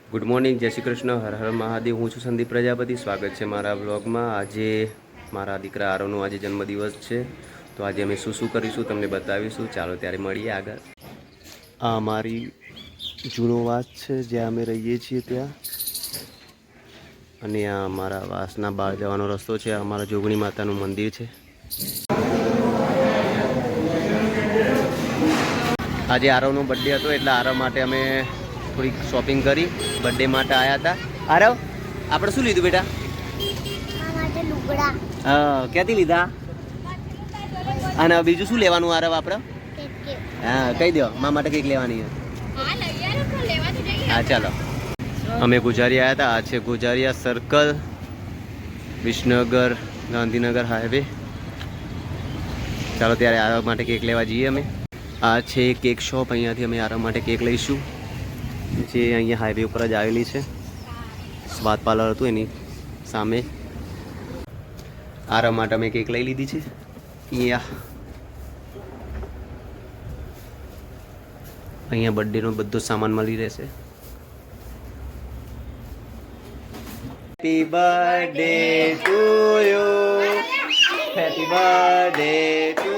Good morning, જય શ્રી કૃષ્ણ, હર હર મહાદેવ. હું છું સંદીપ પ્રજાપતિ. સ્વાગત છે મારા બ્લોગમાં. આજે મારા દીકરા આરવનો આજે જન્મદિવસ છે, તો આજે અમે શું શું કરીશું તમને બતાવીશું. ચાલો ત્યારે મળીએ આગળ. આ અમારી જૂનો વાસ છે જ્યાં અમે રહીએ છીએ ત્યાં, અને આ અમારા વાસના બહાર જવાનો રસ્તો છે. અમારા જોગણી માતાનું મંદિર છે. આજે આરવનો બર્થડે હતો એટલે આરવ માટે અમે થોડીક શોપિંગ કરી. બર્થડે માટે આવ્યા હતા. આરવ, આપણે શું લીધું બેટા? હા, ક્યાંથી લીધા? અને બીજું શું લેવાનું આરવ આપણે? હા, કહી દો મા માટે કેક લેવાની છે. હા ચાલો, અમે ગુજારિયા આવ્યા હતા. આ છે ગુજારિયા સર્કલ, વિસનગર ગાંધીનગર હાઈવે. ચાલો ત્યારે આરવ માટે કેક લેવા જઈએ અમે. આ છે કેક શોપ. અહીંયાથી અમે આરવ માટે કેક લઈશું, જે અહીંયા હાઈવે ઉપર જ આવેલી છે. સ્વાદ પાર્લર હતું એની સામે. આરવ માટે અમે કેક લઈ લીધી છે. અહીંયા બર્થડેનો બધો સામાન મળી રહેશે. Happy birthday to you, happy birthday to